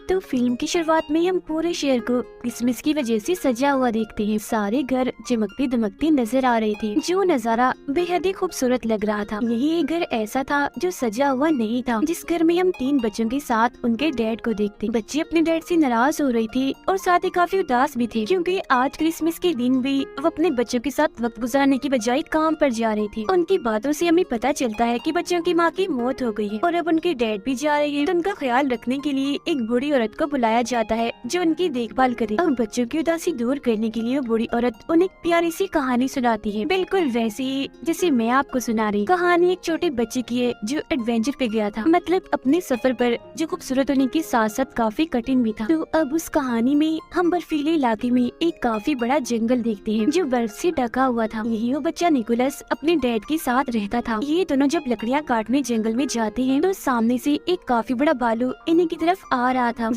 तो फिल्म की शुरुआत में हम पूरे शहर को क्रिसमस की वजह से सजा हुआ देखते हैं। सारे घर चमकती दमकती नजर आ रहे थे। जो नजारा बेहद ही खूबसूरत लग रहा था। यही एक घर ऐसा था जो सजा हुआ नहीं था, जिस घर में हम 3 बच्चों के साथ उनके डैड को देखते। बच्चे अपने डैड से नाराज हो रही थी और साथ ही काफी उदास भी थे, क्योंकि आज क्रिसमस के दिन भी वो अपने बच्चों के साथ वक्त गुजारने की बजाय काम पर जा रही थी। उनकी बातों से हमें पता चलता है कि बच्चों की माँ की मौत हो गई है और अब उनके डैड भी जा रहे हैं। तो उनका ख्याल रखने के लिए एक बूढ़ी औरत को बुलाया जाता है जो उनकी देखभाल करे। और बच्चों की उदासी दूर करने के लिए वो बूढ़ी औरत उन्हें एक प्यारी सी कहानी सुनाती है, बिल्कुल वैसे ही जैसे मैं आपको सुना रही। कहानी एक छोटे बच्चे की है जो एडवेंचर पे गया था, मतलब अपने सफर पर, जो खूबसूरत होने के साथ साथ काफी कठिन भी था। तो अब उस कहानी में हम बर्फीले इलाके में एक काफी बड़ा जंगल देखते हैं जो बर्फ से ढका हुआ था। यही वो बच्चा निकोलस अपने डैड के साथ रहता था। ये दोनों जब लकड़ियाँ काटने जंगल में जाते हैं तो सामने से एक काफी बड़ा भालू इन्हीं की तरफ आ रहा था।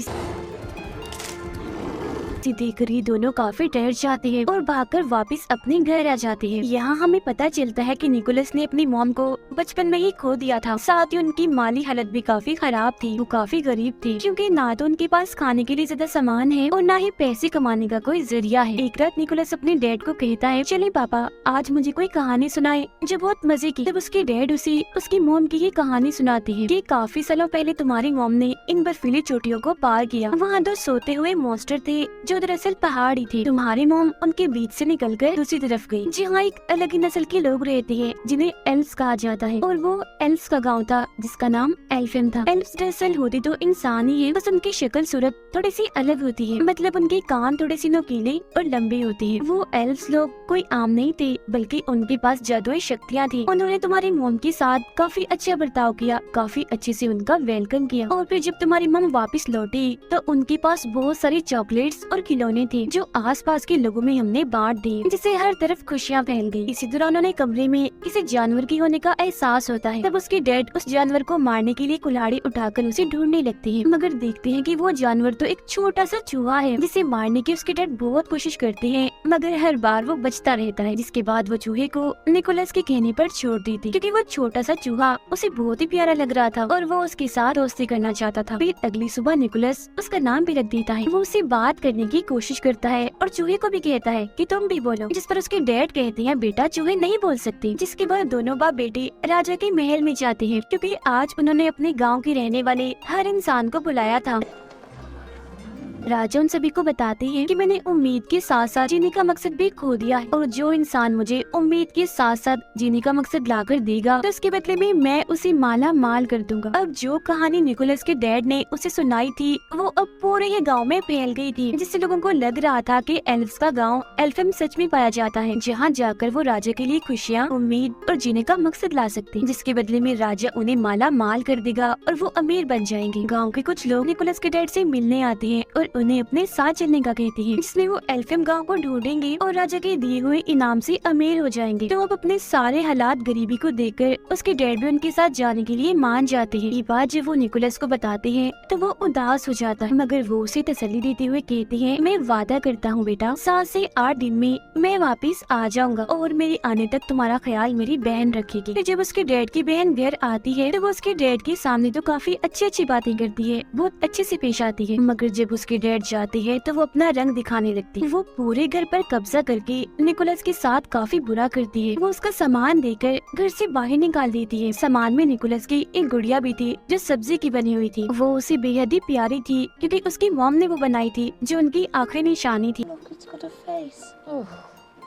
देखकर ये दोनों काफी डर जाते हैं और भागकर वापस अपने घर आ जाते हैं। यहाँ हमें पता चलता है कि निकोलस ने अपनी मॉम को बचपन में ही खो दिया था। साथ ही उनकी माली हालत भी काफी खराब थी। वो काफी गरीब थी, क्योंकि ना तो उनके पास खाने के लिए ज्यादा सामान है और ना ही पैसे कमाने का कोई जरिया है। एक रात निकोलस अपने डैड को कहता है, चले पापा आज मुझे कोई कहानी सुनाए, जो बहुत मजे की। तब उसके डैड उसे उसकी मोम की ही कहानी सुनाते हैं कि काफी सालों पहले तुम्हारी मोम ने इन बर्फीली चोटियों को पार किया। वहाँ 2 सोते हुए मॉन्स्टर थे जो दरअसल पहाड़ी थे। तुम्हारी मोम उनके बीच से निकलकर दूसरी तरफ गई, जहाँ एक अलग ही नस्ल के लोग रहते हैं जिन्हें एल्व्स कहा जाता है, और वो एल्व्स का गांव था जिसका नाम एल्फेम था। एल्व्स दरअसल होती तो इंसान ही है, बस उनकी शक्ल सूरत थोड़ी सी अलग होती है, मतलब उनके कान थोड़े से नुकीले और लंबे होते हैं। वो एल्व्स लोग कोई आम नहीं थे, बल्कि उनके पास जादुई शक्तियाँ थी। उन्होंने तुम्हारी मोम के साथ काफी अच्छा बर्ताव किया, काफी अच्छे से उनका वेलकम किया। और फिर जब तुम्हारी मोम वापस लौटी तो उनके पास बहुत सारी चॉकलेट्स और खिलौने थे जो आसपास के लोगों में हमने बांट दिए, जिससे हर तरफ खुशियाँ फैल गई। इसी दौरान उन्हें कमरे में किसी जानवर की होने का एहसास होता है। तब उसके डैड उस जानवर को मारने के लिए कुल्हाड़ी उठाकर उसे ढूंढने लगते हैं, मगर देखते हैं कि वो जानवर तो एक छोटा सा चूहा है, जिसे मारने की उसके डैड बहुत कोशिश करते हैं, मगर हर बार वो बचता रहता है। जिसके बाद वो चूहे को निकोलस के कहने पर छोड़ देती, क्योंकि वो छोटा सा चूहा उसे बहुत ही प्यारा लग रहा था और वो उसके साथ दोस्ती करना चाहता था। फिर अगली सुबह निकोलस उसका नाम भी रख देता है। वो उसे बात करने की कोशिश करता है और चूहे को भी कहता है कि तुम भी बोलो, जिस पर उसके डैड कहते हैं बेटा चूहे नहीं बोल सकते। जिसके बाद दोनों बाप बेटे राजा के महल में जाते हैं, क्योंकि आज उन्होंने अपने गांव के रहने वाले हर इंसान को बुलाया था। राजा उन सभी को बताते हैं कि मैंने उम्मीद के साथ साथ जीने का मकसद भी खो दिया है, और जो इंसान मुझे उम्मीद के साथ साथ जीने का मकसद लाकर देगा तो उसके बदले में मैं उसे माला माल कर दूंगा। अब जो कहानी निकोलस के डैड ने उसे सुनाई थी वो अब पूरे ही गांव में फैल गई थी, जिससे लोगों को लग रहा था कि एल्व्स का गांव एल्फेम सच में पाया जाता है, जहां जाकर वो राजा के लिए खुशियाँ, उम्मीद और जीने का मकसद ला सकते हैं, जिसके बदले में राजा उन्हें माला माल कर देगा और वो अमीर बन जाएंगे। गाँव के कुछ लोग निकोलस के डैड से मिलने आते हैं और उन्हें अपने साथ चलने का कहते हैं, जिसमें वो एल्फेम गांव को ढूंढेंगे और राजा के दिए हुए इनाम से अमीर हो जाएंगे। तो अब अपने सारे हालात गरीबी को देखकर उसके डैड भी उनके साथ जाने के लिए मान जाते हैं। ये बात जब वो निकोलस को बताते हैं तो वो उदास हो जाता है, मगर वो उसे तसल्ली देते हुए कहते हैं, मैं वादा करता हूँ बेटा 7 से 8 दिन में मैं वापिस आ जाऊंगा और मेरे आने तक तुम्हारा ख्याल मेरी बहन रखेगी। फिर जब उसके डैड की बहन घर आती है तो वो उसके डैड के सामने तो काफी अच्छी अच्छी बातें करती है, बहुत अच्छे से पेश आती है, मगर जब उसके डैड जाते हैं तो वो अपना रंग दिखाने लगती है। वो पूरे घर पर कब्जा करके निकोलस के साथ काफी बुरा करती है। वो उसका सामान देकर घर से बाहर निकाल देती है। सामान में निकोलस की एक गुड़िया भी थी जो सब्जी की बनी हुई थी। वो उसे बेहद ही प्यारी थी, क्योंकि उसकी मॉम ने वो बनाई थी, जो उनकी आखिरी निशानी थी।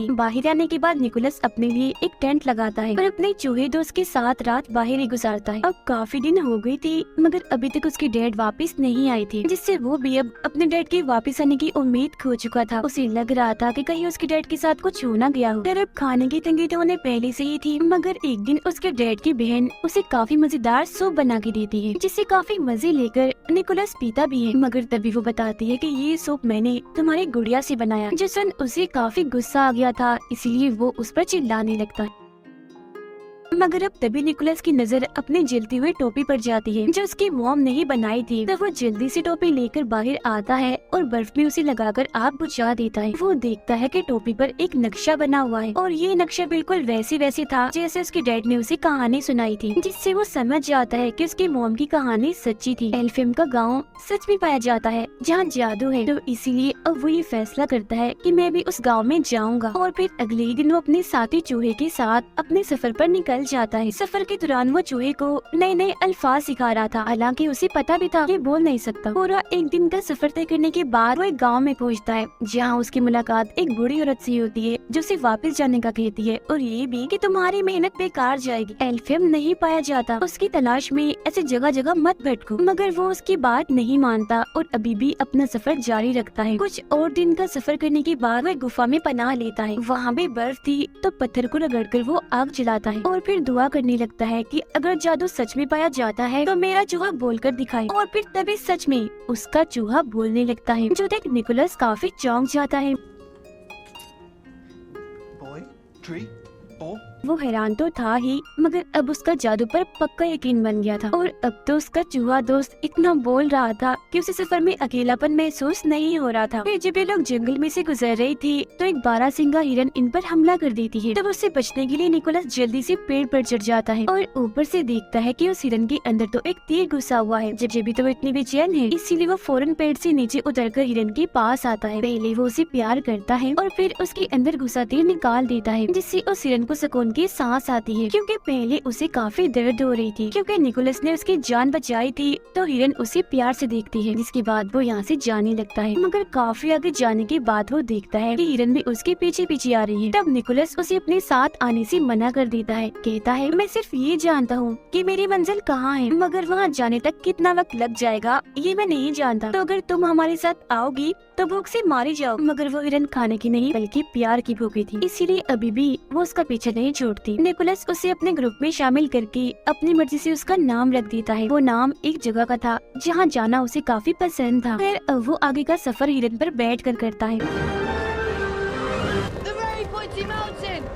बाहर आने के बाद निकोलस अपने लिए एक टेंट लगाता है और अपने चूहे दोस्त के साथ रात बाहर ही गुजारता है। अब काफी दिन हो गई थी, मगर अभी तक उसके डैड वापस नहीं आए थे, जिससे वो भी अब अपने डैड के वापस आने की उम्मीद खो चुका था। उसे लग रहा था कि कहीं उसके डैड के साथ कुछ हो ना गया हो। अब खाने की तंगी तो उन्हें पहले से ही थी, मगर एक दिन उसके डैड की बहन उसे काफी मजेदार सूप बना के देती है, जिसे काफी मजे लेकर निकोलस पीता भी है। मगर तभी वो बताती है कि ये सूप मैंने तुम्हारी गुड़िया से बनाया, जिस उसे काफी गुस्सा आ गया था, इसलिए वो उस पर चिल्लाने लगता है। मगर अब तभी निकोलस की नजर अपने जलती हुई टोपी पर जाती है जो उसकी मॉम ने ही बनाई थी। तब वो जल्दी से टोपी लेकर बाहर आता है और बर्फ में उसे लगाकर आग बुझा देता है। वो देखता है कि टोपी पर एक नक्शा बना हुआ है और ये नक्शा बिल्कुल वैसे था जैसे उसके डैड ने उसे कहानी सुनाई थी, जिससे वो समझ जाता है कि उसकी मॉम की कहानी सच्ची थी। एल्फियम का गाँव सच में पाया जाता है जहाँ जादू है, तो इसीलिए अब वो ये फैसला करता है कि मैं भी उस गाँव में जाऊंगा। और फिर अगले ही दिन वो अपने साथी चूहे के साथ अपने सफर पर निकल जाता है। सफर के दौरान वो चूहे को नए नए अल्फाज सिखा रहा था, हालांकि उसे पता भी था कि बोल नहीं सकता। पूरा एक दिन का सफर तय करने के बाद वो एक गांव में पहुंचता है जहां उसकी मुलाकात एक बूढ़ी औरत से होती है जो उसे वापस जाने का कहती है और ये भी कि तुम्हारी मेहनत बेकार जाएगी। एल्फियम नहीं पाया जाता, उसकी तलाश में ऐसे जगह जगह मत भटको। मगर वो उसकी बात नहीं मानता और अभी भी अपना सफर जारी रखता है। कुछ और दिन का सफर करने के बाद वो गुफा में पनाह लेता है। वहाँ भी बर्फ थी तो पत्थर को रगड़कर वो आग जलाता है और फिर दुआ करने लगता है कि अगर जादू सच में पाया जाता है तो मेरा चूहा बोलकर दिखाए। और फिर तभी सच में उसका चूहा बोलने लगता है, जो देख निकोलस काफी चौंक जाता है। Boy, tree, ball. वो हैरान तो था ही, मगर अब उसका जादू पर पक्का यकीन बन गया था। और अब तो उसका चूहा दोस्त इतना बोल रहा था कि उसे सफर में अकेलापन महसूस नहीं हो रहा था। फिर जब ये लोग जंगल में से गुजर रही थी तो एक बारहसिंगा हिरन इन पर हमला कर देती है। तब उससे बचने के लिए निकोलस जल्दी से पेड़ पर चढ़ जाता है और ऊपर से देखता है कि उस हिरन के अंदर तो एक तीर घुसा हुआ है। जब भी तो वो इतनी बेचैन है, इसीलिए वो फौरन पेड़ से नीचे उतरकर हिरन के पास आता है। पहले वो उसे प्यार करता है और फिर उसके अंदर घुसा तीर निकाल देता है, जिससे उस हिरन को सुकून की सांस आती है, क्योंकि पहले उसे काफी दर्द हो रही थी। क्योंकि निकोलस ने उसकी जान बचाई थी तो हिरन उसे प्यार से देखती है। जिसके बाद वो यहाँ से जाने लगता है, मगर काफी आगे जाने के बाद वो देखता है कि हिरन भी उसके पीछे पीछे आ रही है। तब निकोलस उसे अपने साथ आने से मना कर देता है। कहता है, मैं सिर्फ ये जानता हूँ कि मेरी मंजिल कहाँ है, मगर वहाँ जाने तक कितना वक्त लग जाएगा ये मैं नहीं जानता। तो अगर तुम हमारे साथ आओगी तो भूख से मारी जाओ। मगर वो हिरन खाने की नहीं बल्कि प्यार की भूखी थी, इसीलिए अभी भी वो उसका पीछे नहीं छोड़ती। निकोलस उसे अपने ग्रुप में शामिल करके अपनी मर्जी से उसका नाम रख देता है। वो नाम एक जगह का था जहाँ जाना उसे काफी पसंद था। फिर अब वो आगे का सफर हिरन पर बैठ कर करता है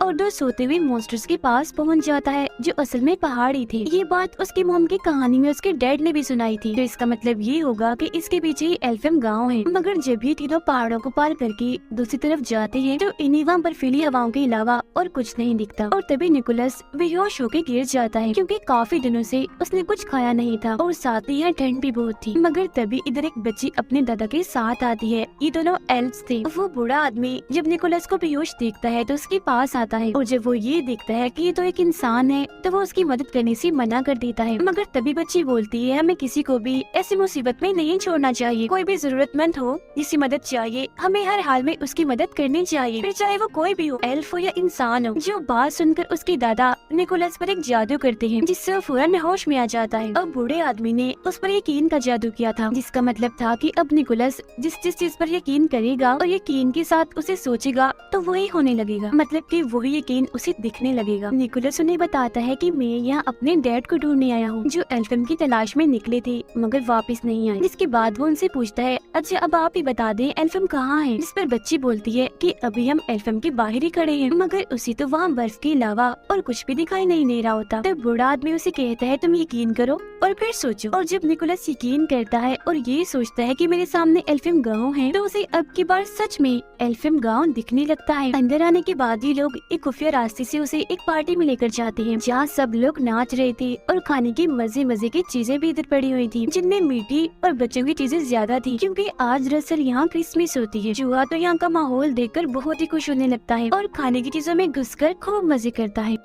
और दो सोते हुए मॉन्स्टर्स के पास पहुंच जाता है जो असल में पहाड़ी थे। ये बात उसकी मॉम की कहानी में उसके डैड ने भी सुनाई थी, तो इसका मतलब ये होगा कि इसके पीछे ही एल्फियम गांव है। मगर जब ये तीनों पहाड़ों को पार करके दूसरी तरफ जाते हैं तो इन्हीं वहाँ बर्फीली हवाओं के अलावा और कुछ नहीं दिखता। और तभी निकोलस बेहोश होकर गिर जाता है, क्योंकि काफी दिनों से उसने कुछ खाया नहीं था और साथ ही यहाँ ठंड भी बहुत थी। मगर तभी इधर एक बच्ची अपने दादा के साथ आती है। ये दोनों एल्फ्स थे। वो बूढ़ा आदमी जब निकोलस को बेहोश देखता है तो उसके पास आता है और जब वो ये देखता है कि ये तो एक इंसान है तो वो उसकी मदद करने से मना कर देता है। मगर तभी बच्ची बोलती है, हमें किसी को भी ऐसी मुसीबत में नहीं छोड़ना चाहिए। कोई भी जरूरतमंद हो जिसकी मदद चाहिए हमें हर हाल में उसकी मदद करनी चाहिए, फिर चाहे वो कोई भी हो, एल्फ हो या इंसान हो। जो बात सुनकर उसके दादा निकोलस पर एक जादू करते हैं जिससे वो फौरन होश में आ जाता है। अब बूढ़े आदमी ने उस पर यकीन का जादू किया था, जिसका मतलब था कि अब निकोलस जिस जिस चीज पर यकीन करेगा और यकीन के साथ उसे सोचेगा तो वही होने लगेगा, मतलब कि वही यकीन उसे दिखने लगेगा। निकोलस उन्हें बताता है कि मैं यहाँ अपने डैड को ढूंढने आया हूँ जो एल्फियम की तलाश में निकले थे मगर वापस नहीं आए। जिसके बाद वो उनसे पूछता है, अच्छा अब आप ही बता दें एल्फियम कहाँ है। जिस पर बच्ची बोलती है कि अभी हम एल्फियम के बाहर ही खड़े हैं, मगर उसे तो वहाँ बर्फ के अलावा और कुछ भी दिखाई नहीं दे रहा होता। तो बूढ़ा आदमी उसे कहता है, तुम यकीन करो और फिर सोचो। और जब निकोलस यकीन करता है और ये सोचता है कि मेरे सामने एल्फियम गाँव है, तो उसे अब की बार सच में एल्फियम गाँव दिखने लगता है। अंदर आने के बाद ये लोग एक खुफिया रास्ते से उसे एक पार्टी में लेकर जाते हैं जहाँ सब लोग नाच रहे थे और खाने की मजे मजे की चीजें भी इधर पड़ी हुई थी, जिनमें मीठी और बच्चों की चीजें ज्यादा थी, क्योंकि आज दरअसल यहाँ क्रिसमस होती है। चूहा तो यहाँ का माहौल देखकर बहुत ही खुश होने लगता है और खाने की चीजों में घुसकर खूब मजे करता है।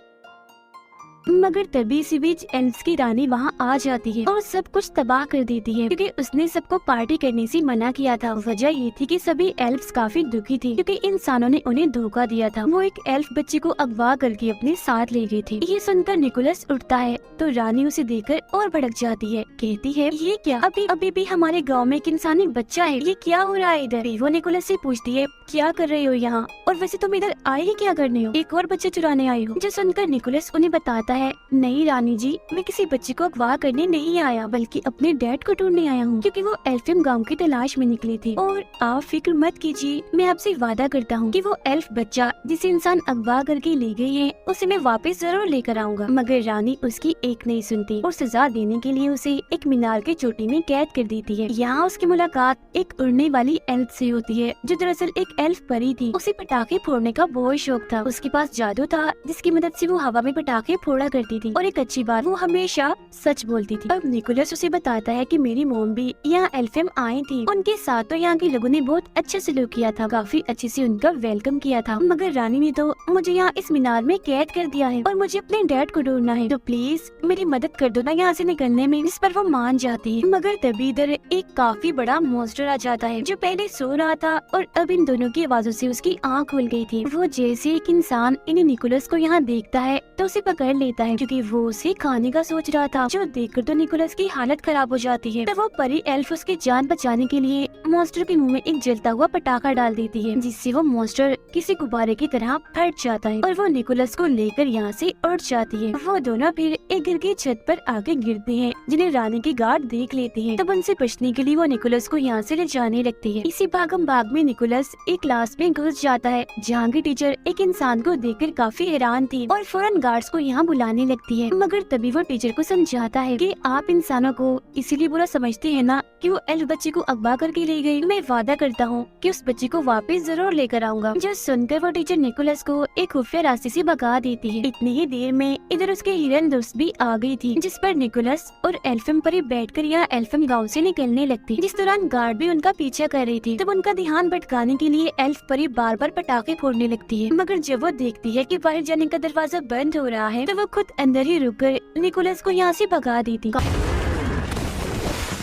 मगर तभी इसी बीच एल्फ्स की रानी वहाँ आ जाती है और सब कुछ तबाह कर देती है, क्योंकि उसने सबको पार्टी करने से मना किया था। वजह ये थी कि सभी एल्फ्स काफी दुखी थे क्योंकि इंसानों ने उन्हें धोखा दिया था। वो एक एल्फ बच्ची को अगवा करके अपने साथ ले गए थे। ये सुनकर निकोलस उठता है तो रानी उसे देखकर और भड़क जाती है। कहती है, ये क्या, अभी भी हमारे गाँव में एक इंसानी बच्चा है, ये क्या हो रहा है इधर। वो निकोलस से पूछती है, क्या कर रहे हो यहाँ, और वैसे तुम इधर आए ही क्या करने हो, एक और बच्चा चुराने आए हो। जो सुनकर निकोलस उन्हें बताता है है, नहीं रानी जी, मैं किसी बच्चे को अगवा करने नहीं आया, बल्कि अपने डैड को ढूंढने आया हूँ, क्योंकि वो एल्फियम गांव की तलाश में निकली थी। और आप फिक्र मत कीजिए, मैं आपसे वादा करता हूँ कि वो एल्फ बच्चा जिसे इंसान अगवा करके ले गए हैं, उसे मैं वापस जरूर लेकर आऊंगा। मगर रानी उसकी एक नहीं सुनती और सजा देने के लिए उसे एक मीनार की चोटी में कैद कर देती है। यहाँ उसकी मुलाकात एक उड़ने वाली एल्फ से होती है, जो दरअसल एक एल्फ परी थी। उसे पटाखे फोड़ने का बहुत शौक था। उसके पास जादू था जिसकी मदद से वो हवा में पटाखे फोड़ा करती थी, और एक अच्छी बात, वो हमेशा सच बोलती थी। अब निकोलस उसे बताता है कि मेरी मोम भी यहाँ एल्फियम आई थी, उनके साथ तो यहाँ के लोगों ने बहुत अच्छा सलूक किया था, काफी अच्छे से उनका वेलकम किया था। मगर रानी ने तो मुझे यहाँ इस मीनार में कैद कर दिया है और मुझे अपने डैड को ढूंढना है, तो प्लीज मेरी मदद कर दो ना यहाँ से निकलने में। इस पर वो मान जाती है। मगर तभी इधर एक काफी बड़ा मॉन्स्टर आ जाता है, जो पहले सो रहा था और अब इन दोनों की आवाजों से उसकी आँख खुल गई थी। वो जैसे एक इंसान इन निकोलस को यहाँ देखता है तो उसे पकड़ लेता है, क्योंकि वो उसे खाने का सोच रहा था, जो देखकर तो निकोलस की हालत खराब हो जाती है। तो वो परी एल्फ उसकी जान बचाने के लिए मॉन्स्टर के मुंह में एक जलता हुआ पटाखा डाल देती है, जिससे वो मॉन्स्टर किसी गुब्बारे की तरह फट जाता है और वो निकोलस को लेकर यहाँ से उड़ जाती है। वो दोनों फिर एक घर की छत पर आके गिरते हैं, जिन्हें रानी की गार्ड देख लेती है। तब उनसे बचने के लिए वो निकोलस को यहाँ से ले जाने लगती है। इसी भागम भाग में निकोलस एक क्लास में घुस जाता है, जहाँ की टीचर एक इंसान को देखकर काफी हैरान थी और फौरन गार्ड्स को यहाँ बुलाने लगती है। मगर तभी वो टीचर को समझाता है कि आप इंसानों को इसीलिए बुरा समझते हैं ना कि वो एल्फ बच्चे को अगवा करके ले गई। मैं वादा करता हूँ कि उस बच्चे को वापस जरूर लेकर आऊंगा। जो सुनकर वो टीचर निकोलस को एक खुफिया रास्ते से भगा देती है। इतनी ही देर में इधर उसके हिरन दोस्त भी आ गई थी, जिस पर निकोलस और एल्फियम परी बैठकर यहाँ एल्फियम गाँव से निकलने लगती। जिस दौरान गार्ड भी उनका पीछा कर रही थी। तब उनका ध्यान भटकाने के लिए एल्फ परी बार बार पटाखे फोड़ने लगती है। मगर जब वो देखती है कि बाहर जाने का दरवाजा बंद हो रहा है, तो वो खुद अंदर ही रुककर निकोलस को यहाँ से भगा देती।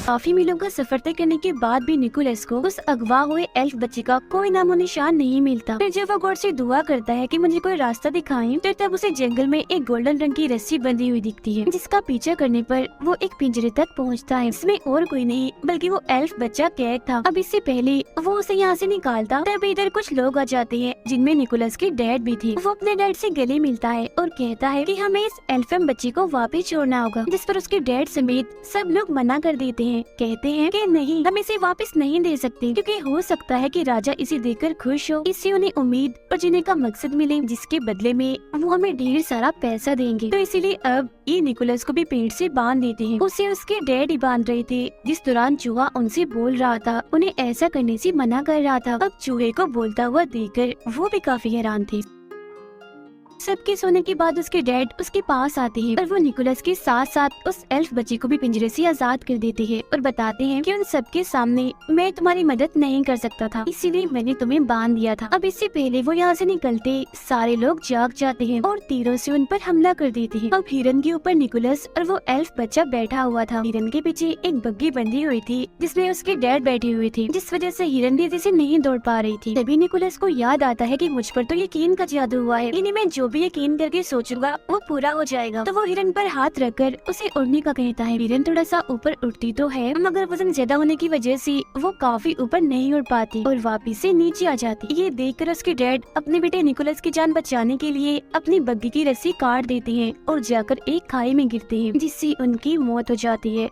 काफी मीलों का सफर तय करने के बाद भी निकोलस को उस अगवा हुए एल्फ बच्चे का कोई नामो निशान नहीं मिलता। फिर जब वो गॉड से दुआ करता है कि मुझे कोई रास्ता दिखाएं, तो तब उसे जंगल में एक गोल्डन रंग की रस्सी बंधी हुई दिखती है, जिसका पीछा करने पर वो एक पिंजरे तक पहुंचता है। इसमें और कोई नहीं बल्कि वो एल्फ बच्चा कैद था। अब इससे पहले वो उसे यहाँ से निकालता, तब इधर कुछ लोग आ जाते हैं, जिनमें निकोलस की डैड भी थी। वो अपने डैड से गले मिलता है और कहता है कि हमें इस एल्फियम बच्चे को वापस छोड़ना होगा, जिस पर उसके डैड समेत सब लोग मना कर देते हैं। कहते हैं कि नहीं, हम इसे वापस नहीं दे सकते, क्योंकि हो सकता है कि राजा इसे देखकर खुश हो, इससे उन्हें उम्मीद और जीने का मकसद मिले, जिसके बदले में वो हमें ढेर सारा पैसा देंगे। तो इसीलिए अब ये निकोलस को भी पेड़ से बांध देते हैं। उसे उसके डैड ही बांध रहे थे, जिस दौरान चूहा उनसे बोल रहा था, उन्हें ऐसा करने से मना कर रहा था। अब चूहे को बोलता हुआ देखकर वो भी काफी हैरान थे। सबके सोने के बाद उसके डैड उसके पास आते हैं और वो निकोलस के साथ साथ उस एल्फ बच्चे को भी पिंजरे से आजाद कर देते हैं और बताते हैं कि उन सबके सामने मैं तुम्हारी मदद नहीं कर सकता था, इसीलिए मैंने तुम्हें बांध दिया था। अब इससे पहले वो यहाँ से निकलते सारे लोग जाग जाते हैं और तीरों से उन पर हमला कर देते हैं। अब हिरन के ऊपर निकोलस और वो एल्फ बच्चा बैठा हुआ था। हिरन के पीछे एक बग्गी बंधी हुई थी, जिसमें उसके डैड बैठे हुए थे, जिस वजह से हिरन तेजी से नहीं दौड़ पा रही थी। तभी निकोलस को याद आता है कि मुझ पर तो यकीन का जादू हुआ है, इन्हें मैं जो भी यकीन करके सोचूंगा वो पूरा हो जाएगा। तो वो हिरन पर हाथ रखकर उसे उड़ने का कहता है। हिरन थोड़ा सा ऊपर उड़ती तो है, मगर वजन ज्यादा होने की वजह से वो काफी ऊपर नहीं उड़ पाती और वापिस से नीचे आ जाती। ये देखकर उसके डैड अपने बेटे निकोलस की जान बचाने के लिए अपनी बग्गी की रस्सी काट देते हैं और जाकर एक खाई में गिरते हैं, जिससे उनकी मौत हो जाती है,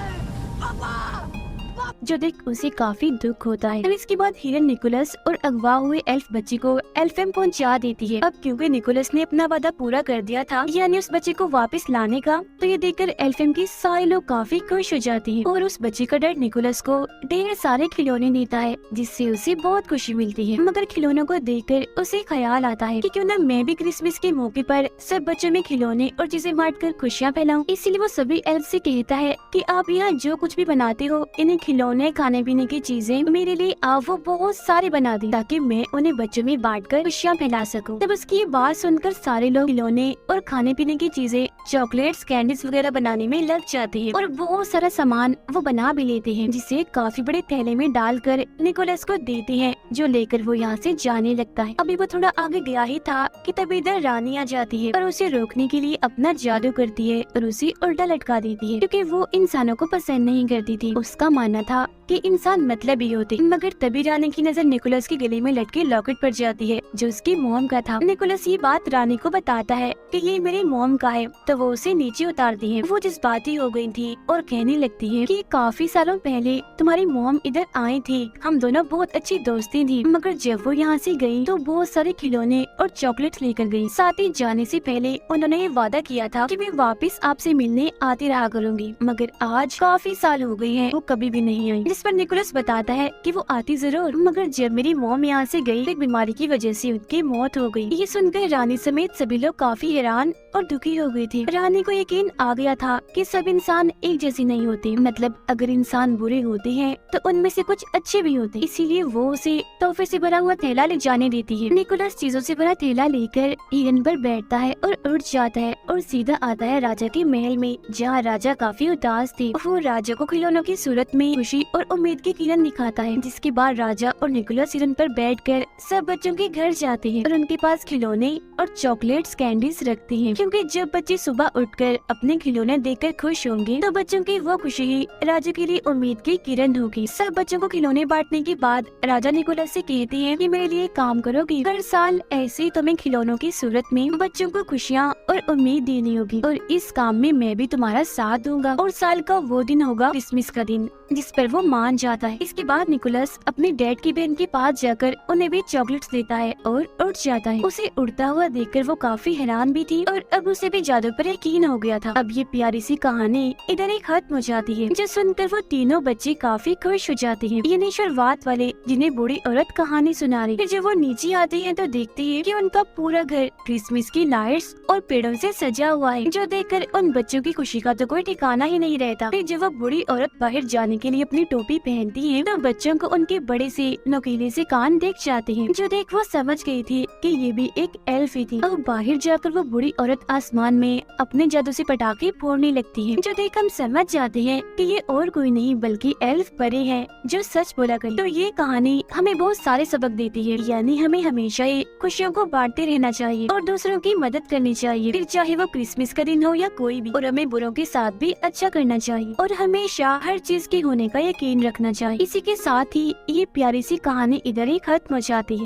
जो देख उसे काफी दुख होता है। इसके बाद हिरन निकोलस और अगवा हुए एल्फ बच्चे को एल्फियम पहुंचा देती है। अब क्योंकि निकोलस ने अपना वादा पूरा कर दिया था, यानी उस बच्चे को वापस लाने का, तो ये देखकर एल्फियम के सारे लोग काफी खुश हो जाते हैं और उस बच्चे का डैड निकोलस को ढेर सारे खिलौने देता है, जिससे उसे बहुत खुशी मिलती है। मगर खिलौनों को देखकर उसे ख्याल आता है कि क्यों न मैं भी क्रिसमस के मौके पर सब बच्चों में खिलौने और चीजें बांट कर खुशियाँ फैलाऊं। इसीलिए वो सभी एल्फ से कहता है कि आप यहाँ जो कुछ भी बनाते हो, इन्हें खिलौने खाने पीने की चीजें मेरे लिए आप वो बहुत सारे बना दी, ताकि मैं उन्हें बच्चों में बांटकर खुशियाँ फैला सकूं। तब उसकी ये बात सुनकर सारे लोग खिलौने और खाने पीने की चीजें, चॉकलेट्स, कैंडीज वगैरह बनाने में लग जाते हैं और बहुत सारा सामान वो बना भी लेते हैं, जिसे काफी बड़े थैले में डालकर निकोलस को देते हैं, जो लेकर वो यहाँ से जाने लगता है। अभी वो थोड़ा आगे गया ही था कि तभी इधर रानी आ जाती है और उसे रोकने के लिए अपना जादू करती है और उसे उल्टा लटका देती है, क्योंकि वो इंसानों को पसंद नहीं करती थी। उसका मानना था कि इंसान मतलबी होते, मगर तभी रानी की नजर निकोलस के गले में लटके लॉकेट पर जाती है जो उसकी मॉम का था। निकोलस ये बात रानी को बताता है कि ये मेरी मॉम का है, तो वो उसे नीचे उतारती है। वो जज्बाती हो गई थी और कहने लगती है कि काफी सालों पहले तुम्हारी मॉम इधर आई थी, हम दोनों बहुत अच्छी दोस्ती थी, मगर जब वो यहाँ से गई तो बहुत सारे खिलौने और चॉकलेट्स लेकर गई। साथ ही जाने से पहले उन्होंने ये वादा किया था कि मैं वापस आपसे मिलने आती रहा करूंगी, मगर आज काफी साल हो गई है, वो कभी भी नहीं आई। जिस पर निकोलस बताता है कि वो आती जरूर, मगर जब मेरी मॉम यहाँ से गई, एक बीमारी की वजह से उनकी मौत हो गई। ये सुनकर रानी समेत सभी लोग काफी हैरान और दुखी हो गई थी। रानी को यकीन आ गया था कि सब इंसान एक जैसे नहीं होते, मतलब अगर इंसान बुरे होते हैं तो उनमें से कुछ अच्छे भी होते, इसीलिए वो उसे तोहफे से भरा हुआ थैला ले जाने देती है। निकोलस चीजों से भरा थैला लेकर हिरन पर बैठता है और उड़ जाता है और सीधा आता है राजा के महल में, जहाँ राजा काफी उदास थे। वो राजा को खिलौनों की सूरत में खुशी और उम्मीद की किरण दिखाता है, जिसके बाद राजा और निकोलस हिरन पर बैठकर सब बच्चों के घर जाते हैं और उनके पास खिलौने और चॉकलेट्स कैंडीज रखते हैं, क्योंकि जब बच्चे सुबह उठकर अपने खिलौने देखकर खुश होंगे तो बच्चों की वो खुशी ही राजा के लिए उम्मीद की किरण होगी। सब बच्चों को खिलौने बांटने के बाद राजा निकोलस से कहते हैं कि मेरे लिए काम करोगी, हर साल ऐसे ही तुम्हें खिलौनों की सूरत में बच्चों को खुशियाँ और उम्मीद देनी होगी, और इस काम में मैं भी तुम्हारा साथ दूंगा। और साल का वो दिन होगा क्रिसमस का दिन, जिस पर वो मान जाता है। इसके बाद निकोलस अपने डैड की बहन के पास जाकर उन्हें भी चॉकलेट्स देता है और उड़ जाता है। उसे उड़ता हुआ देखकर वो काफी हैरान भी थी और अब उसे भी जादू पर यकीन हो गया था। अब ये प्यारी सी कहानी इधर ही खत्म हो जाती है, जो सुनकर वो तीनों बच्चे काफी खुश हो जाते हैं। ये नहीं शुरुआत वाले जिन्हें बूढ़ी औरत कहानी सुना रही। फिर जब वो नीचे आते हैं तो देखते हैं कि उनका पूरा घर क्रिसमस की लाइट्स और पेड़ों से सजा हुआ है, जो देखकर उन बच्चों की खुशी का तो कोई ठिकाना ही नहीं रहता। फिर जब वो बूढ़ी औरत बाहर जाने के लिए अपनी टोपी पहनती है तो बच्चों को उनके बड़े से नुकीले से कान दिख जाते हैं, जो देख वो समझ गई थी कि ये भी एक एल्फ ही थी। और बाहर जाकर वो बूढ़ी औरत आसमान में अपने जादू से पटाखे फोड़ने लगती है, जो देख हम समझ जाते हैं कि ये और कोई नहीं बल्कि एल्फ परी है जो सच बोला करी। तो ये कहानी हमें बहुत सारे सबक देती है, यानी हमें हमेशा ही खुशियों को बांटते रहना चाहिए और दूसरों की मदद करनी चाहिए, फिर चाहे वो क्रिसमस का दिन हो या कोई भी। और हमें बुरों के साथ भी अच्छा करना चाहिए और हमेशा हर चीज के होने का यकीन रखना चाहिए। इसी के साथ ही ये प्यारी सी कहानी इधर ही खत्म हो जाती है।